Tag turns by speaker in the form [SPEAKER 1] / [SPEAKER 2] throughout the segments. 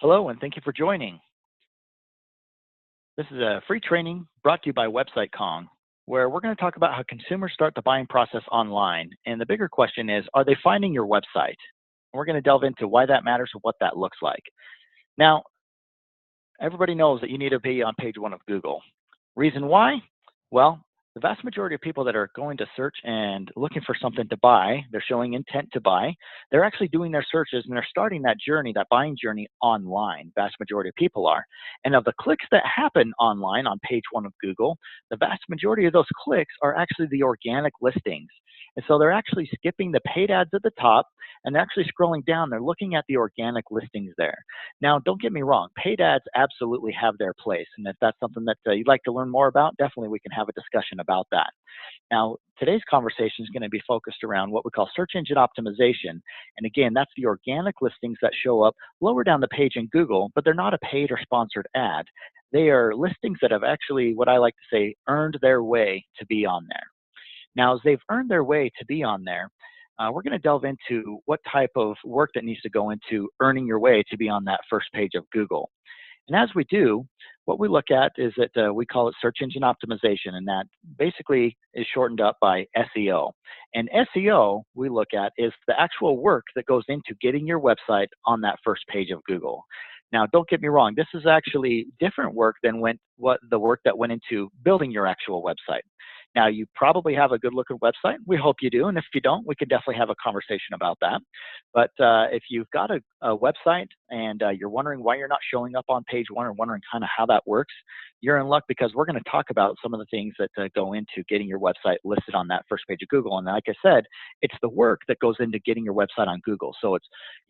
[SPEAKER 1] Hello, and thank you for joining. This is a free training brought to you by Website Kong, where we're going to talk about how consumers start the buying process online. And the bigger question is, are they finding your website? And we're going to delve into why that matters and what that looks like. Now, everybody knows that you need to be on page one of Google. Reason why? Well, the vast majority of people that are going to search and looking for something to buy, they're showing intent to buy, they're actually doing their searches and they're starting that journey, that buying journey online. Vast majority of people are. And of the clicks that happen online on page one of Google, the vast majority of those clicks are actually the organic listings. And so they're actually skipping the paid ads at the top and they're actually scrolling down. They're looking at the organic listings there. Now, don't get me wrong, paid ads absolutely have their place. And if that's something that you'd like to learn more about, definitely we can have a discussion about that. Now, today's conversation is going to be focused around what we call search engine optimization. And again, that's the organic listings that show up lower down the page in Google, but they're not a paid or sponsored ad. They are listings that have actually, what I like to say, earned their way to be on there. Now, as they've earned their way to be on there, we're going to delve into what type of work that needs to go into earning your way to be on that first page of Google. And as we do, what we look at is that we call it search engine optimization, and that basically is shortened up by SEO. And SEO, we look at, is the actual work that goes into getting your website on that first page of Google. Now, don't get me wrong, this is actually different work than what the work that went into building your actual website. Now, you probably have a good looking website. We hope you do. And if you don't, we can definitely have a conversation about that. But if you've got a website and you're wondering why you're not showing up on page one or wondering kind of how that works, you're in luck because we're going to talk about some of the things that go into getting your website listed on that first page of Google. And like I said, it's the work that goes into getting your website on Google. So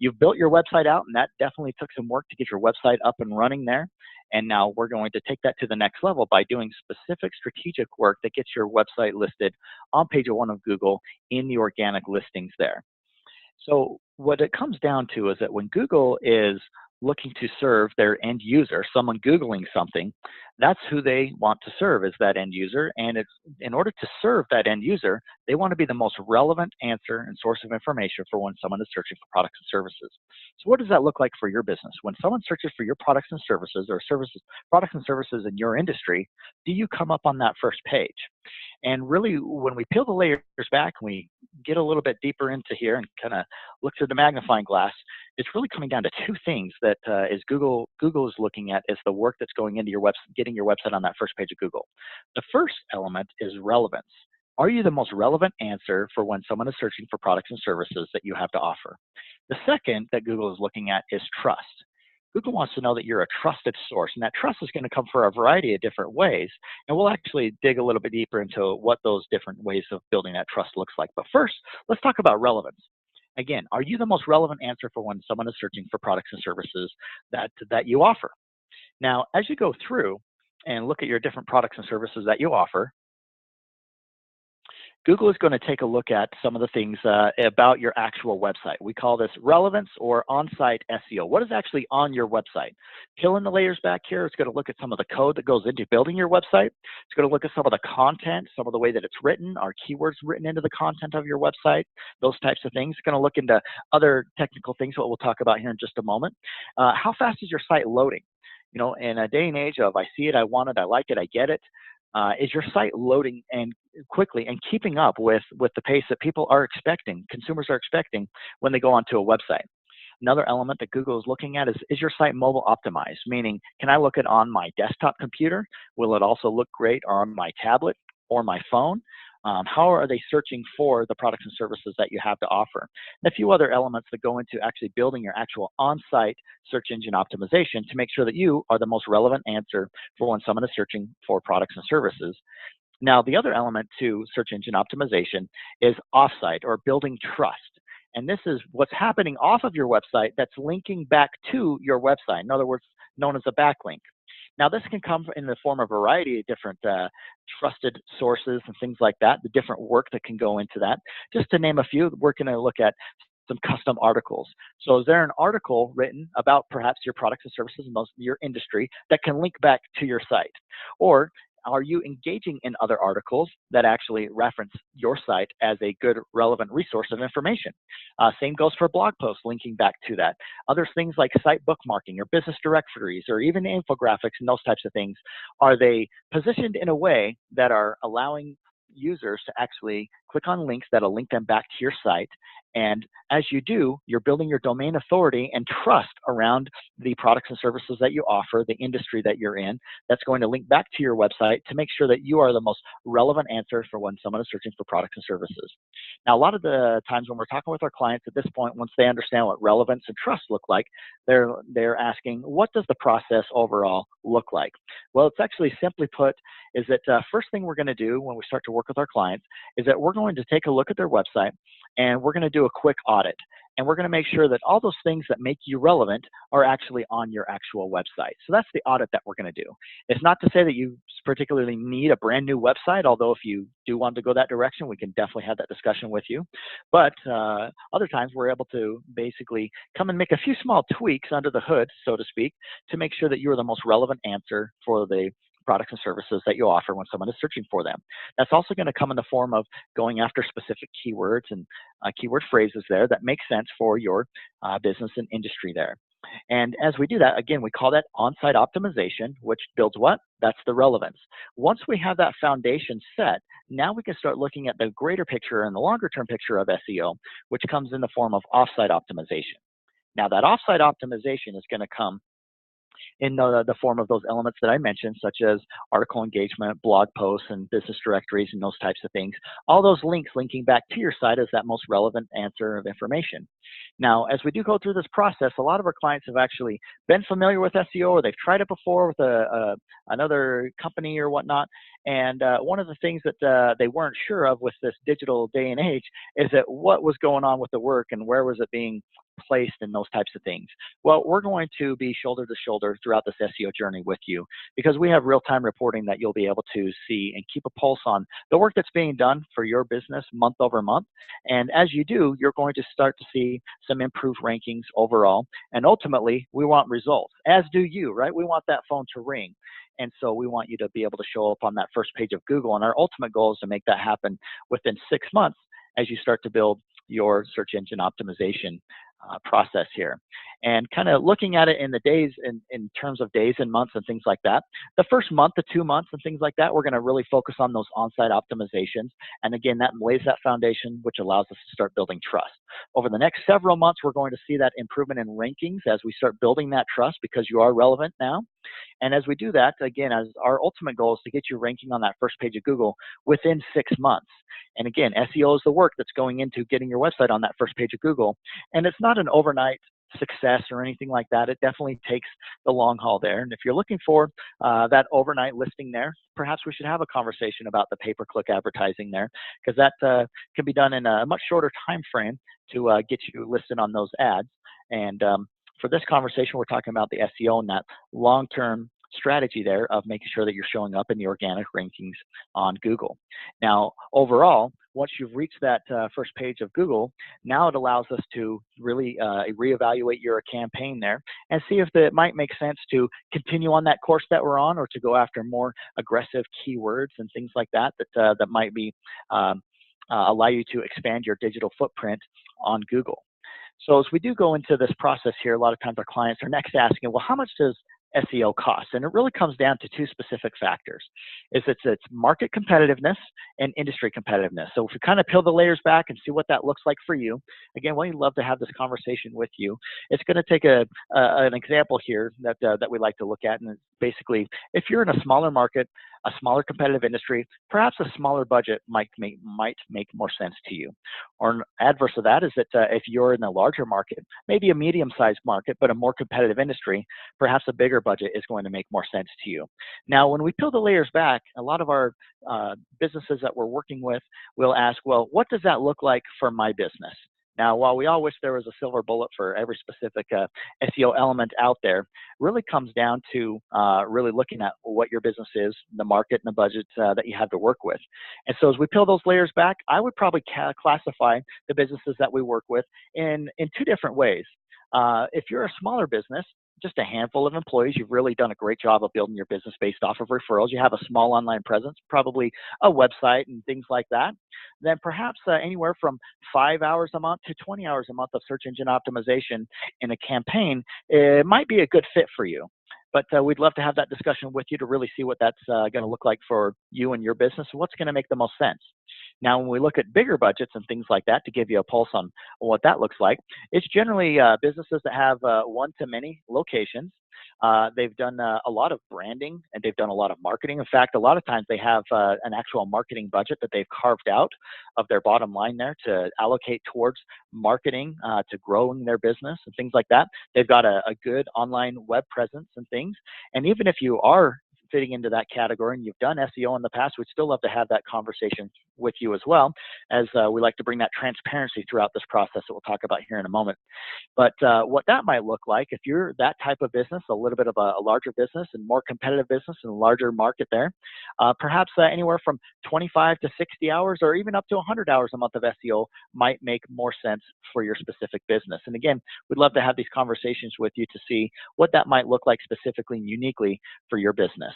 [SPEAKER 1] you've built your website out, and that definitely took some work to get your website up and running there. And now we're going to take that to the next level by doing specific strategic work that gets your website listed on page one of Google in the organic listings there. So what it comes down to is that when Google is looking to serve their end user, someone Googling something, that's who they want to serve, is that end user. And it's in order to serve that end user, they want to be the most relevant answer and source of information for when someone is searching for products and services. So what does that look like for your business? When someone searches for your products and services or products and services in your industry, do you come up on that first page? And really, when we peel the layers back and we get a little bit deeper into here and kind of look through the magnifying glass, it's really coming down to two things that Google is looking at as the work that's going into your website, getting your website on that first page of Google. The first element is relevance. Are you the most relevant answer for when someone is searching for products and services that you have to offer? The second that Google is looking at is trust. Google wants to know that you're a trusted source, and that trust is going to come for a variety of different ways. And we'll actually dig a little bit deeper into what those different ways of building that trust looks like. But first, let's talk about relevance. Again, are you the most relevant answer for when someone is searching for products and services that you offer? Now, as you go through and look at your different products and services that you offer, Google is going to take a look at some of the things about your actual website. We call this relevance or on-site SEO. What is actually on your website? Peeling the layers back here, it's going to look at some of the code that goes into building your website. It's going to look at some of the content, some of the way that it's written, are keywords written into the content of your website, those types of things. It's going to look into other technical things, what we'll talk about here in just a moment. How fast is your site loading? You know, in a day and age of I see it, I want it, I like it, I get it. Is your site loading and quickly and keeping up with the pace that people are expecting, consumers are expecting when they go onto a website? Another element that Google is looking at is your site mobile optimized? Meaning, can I look at on my desktop computer? Will it also look great on my tablet or my phone? How are they searching for the products and services that you have to offer? And a few other elements that go into actually building your actual on-site search engine optimization to make sure that you are the most relevant answer for when someone is searching for products and services. Now, the other element to search engine optimization is off-site or building trust. And this is what's happening off of your website that's linking back to your website. In other words, known as a backlink. Now, this can come in the form of a variety of different trusted sources and things like that, the different work that can go into that. Just to name a few, we're going to look at some custom articles. So is there an article written about perhaps your products and services in your industry that can link back to your site? Or Are you engaging in other articles that actually reference your site as a good, relevant resource of information? Same goes for blog posts linking back to that. Other things like site bookmarking or business directories or even infographics and those types of things, are they positioned in a way that are allowing users to actually click on links that'll link them back to your site? And as you do, you're building your domain authority and trust around the products and services that you offer, the industry that you're in, that's going to link back to your website to make sure that you are the most relevant answer for when someone is searching for products and services. Now, a lot of the times when we're talking with our clients at this point, once they understand what relevance and trust look like, they're asking, what does the process overall look like? Well, it's actually simply put, is that first thing we're going to do when we start to work with our clients is that we're going to take a look at their website and we're going to do a quick audit. And we're going to make sure that all those things that make you relevant are actually on your actual website. So that's the audit that we're going to do. It's not to say that you particularly need a brand new website, although if you do want to go that direction, we can definitely have that discussion with you. But other times we're able to basically come and make a few small tweaks under the hood, so to speak, to make sure that you are the most relevant answer for the products and services that you offer when someone is searching for them. That's also going to come in the form of going after specific keywords and keyword phrases there that make sense for your business and industry there. And as we do that, again, we call that on-site optimization, which builds what? That's the relevance. Once we have that foundation set, now we can start looking at the greater picture and the longer term picture of SEO, which comes in the form of off-site optimization. Now that off-site optimization is going to come in the form of those elements that I mentioned, such as article engagement, blog posts, and business directories, and those types of things. All those links linking back to your site as that most relevant answer of information. Now, as we do go through this process, a lot of our clients have actually been familiar with SEO, or they've tried it before with another company or whatnot. And one of the things that they weren't sure of with this digital day and age is that what was going on with the work and where was it being placed and those types of things. Well, we're going to be shoulder to shoulder throughout this SEO journey with you, because we have real-time reporting that you'll be able to see and keep a pulse on the work that's being done for your business month over month. And as you do, you're going to start to see some improved rankings overall. And ultimately, we want results, as do you, right? We want that phone to ring. And so we want you to be able to show up on that first page of Google. And our ultimate goal is to make that happen within 6 months as you start to build your search engine optimization process here. And kind of looking at it in the days, in terms of days and months and things like that. The first month to 2 months and things like that, we're going to really focus on those on-site optimizations. And again, that lays that foundation, which allows us to start building trust. Over the next several months, we're going to see that improvement in rankings as we start building that trust, because you are relevant now. And as we do that, again, as our ultimate goal is to get you ranking on that first page of Google within 6 months. And again, SEO is the work that's going into getting your website on that first page of Google. And it's not an overnight success or anything like that. It definitely takes the long haul there. And if you're looking for that overnight listing there, perhaps we should have a conversation about the pay-per-click advertising there, because that can be done in a much shorter time frame to get you listed on those ads. And for this conversation, we're talking about the SEO and that long-term strategy there of making sure that you're showing up in the organic rankings on Google. Now, overall, once you've reached that first page of Google, now it allows us to really reevaluate your campaign there and see if it might make sense to continue on that course that we're on, or to go after more aggressive keywords and things like that that might be allow you to expand your digital footprint on Google. So as we do go into this process here, a lot of times our clients are next asking, well, how much does SEO cost? And it really comes down to two specific factors. It's market competitiveness and industry competitiveness. So if we kind of peel the layers back and see what that looks like for you, again, we'd love to have this conversation with you. It's going to take an example here that we like to look at. And it's basically, if you're in a smaller market, a smaller competitive industry, perhaps a smaller budget might make more sense to you. Or an adverse of that is that if you're in a larger market, maybe a medium-sized market, but a more competitive industry, perhaps a bigger budget is going to make more sense to you. Now, when we peel the layers back, a lot of our businesses that we're working with will ask, well, what does that look like for my business? Now, while we all wish there was a silver bullet for every specific SEO element out there, really comes down to really looking at what your business is, the market, and the budget that you have to work with. And so as we peel those layers back, I would probably classify the businesses that we work with in two different ways. If you're a smaller business, just a handful of employees, you've really done a great job of building your business based off of referrals. You have a small online presence, probably a website and things like that. Then perhaps anywhere from 5 hours a month to 20 hours a month of search engine optimization in a campaign, it might be a good fit for you. But we'd love to have that discussion with you to really see what that's going to look like for you and your business, and what's going to make the most sense. Now, when we look at bigger budgets and things like that, to give you a pulse on what that looks like, it's generally businesses that have one to many locations. They've done a lot of branding, and they've done a lot of marketing. In fact, a lot of times they have an actual marketing budget that they've carved out of their bottom line there to allocate towards marketing, to growing their business and things like that. They've got a good online web presence and things. And even if you are fitting into that category and you've done SEO in the past, we'd still love to have that conversation with you as well, as we like to bring that transparency throughout this process that we'll talk about here in a moment. But what that might look like, if you're that type of business, a little bit of a larger business and more competitive business and a larger market there, perhaps anywhere from 25 to 60 hours or even up to 100 hours a month of SEO might make more sense for your specific business. And again, we'd love to have these conversations with you to see what that might look like specifically and uniquely for your business.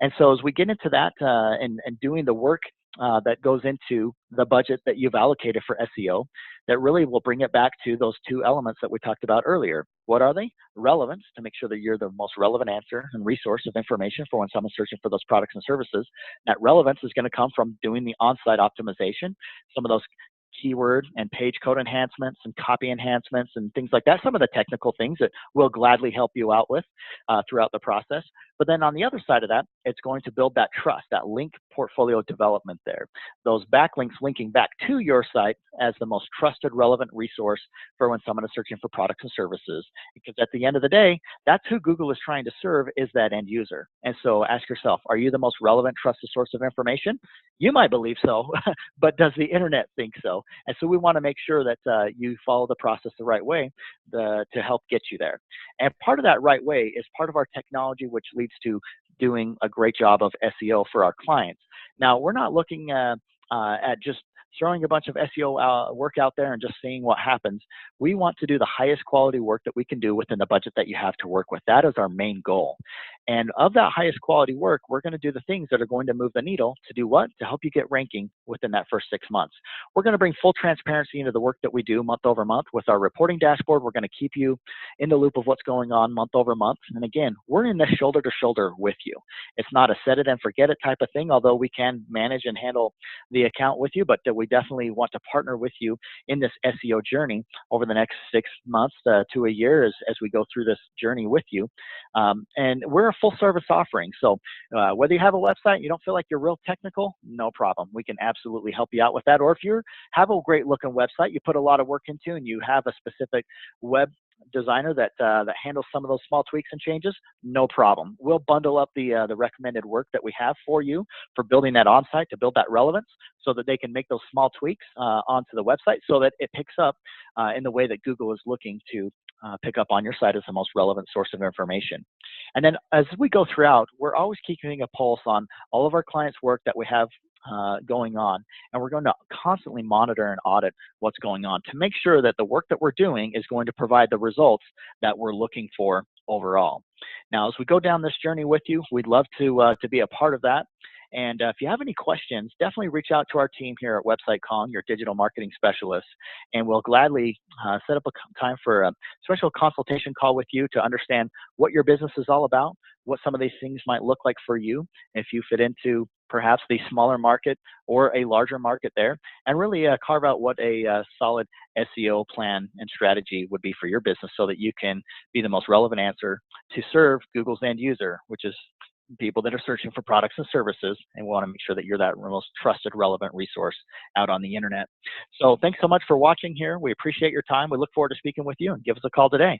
[SPEAKER 1] And so as we get into that and doing the work that goes into the budget that you've allocated for SEO, that really will bring it back to those two elements that we talked about earlier. What are they? Relevance, to make sure that you're the most relevant answer and resource of information for when someone's searching for those products and services. That relevance is going to come from doing the on-site optimization, some of those keyword and page code enhancements and copy enhancements and things like that, some of the technical things that we'll gladly help you out with throughout the process. But then on the other side of that, it's going to build that trust, that link portfolio development there. Those backlinks linking back to your site as the most trusted, relevant resource for when someone is searching for products and services. Because at the end of the day, that's who Google is trying to serve, is that end user. And so ask yourself, are you the most relevant, trusted source of information? You might believe so, but does the internet think so? And so we want to make sure that you follow the process the right way to help get you there. And part of that right way is part of our technology, which leads to doing a great job of SEO for our clients. Now, we're not looking at just throwing a bunch of SEO work out there and just seeing what happens. We want to do the highest quality work that we can do within the budget that you have to work with. That is our main goal. And of that highest quality work, we're going to do the things that are going to move the needle to do what? To help you get ranking within that first 6 months. We're going to bring full transparency into the work that we do month over month with our reporting dashboard. We're going to keep you in the loop of what's going on month over month. And again, we're in this shoulder to shoulder with you. It's not a set it and forget it type of thing, although we can manage and handle the account with you, but we definitely want to partner with you in this SEO journey over the next 6 months to a year as we go through this journey with you. And we're a full service offering. So whether you have a website and you don't feel like you're real technical, no problem. We can absolutely help you out with that. Or if you have a great looking website, you put a lot of work into, and you have a specific web designer that handles some of those small tweaks and changes, no problem. We'll bundle up the recommended work that we have for you for building that on-site to build that relevance so that they can make those small tweaks onto the website so that it picks up in the way that Google is looking to pick up on your site as the most relevant source of information. And then as we go throughout, we're always keeping a pulse on all of our clients' work that we have going on, and we're going to constantly monitor and audit what's going on to make sure that the work that we're doing is going to provide the results that we're looking for overall. Now, as we go down this journey with you, we'd love to be a part of that. And if you have any questions, definitely reach out to our team here at Website Kong, your digital marketing specialists, and we'll gladly set up a time for a special consultation call with you to understand what your business is all about, what some of these things might look like for you if you fit into perhaps the smaller market or a larger market there, and really carve out what a solid SEO plan and strategy would be for your business so that you can be the most relevant answer to serve Google's end user, which is people that are searching for products and services, and we want to make sure that you're that most trusted, relevant resource out on the internet. So thanks so much for watching here. We appreciate your time. We look forward to speaking with you, and give us a call today.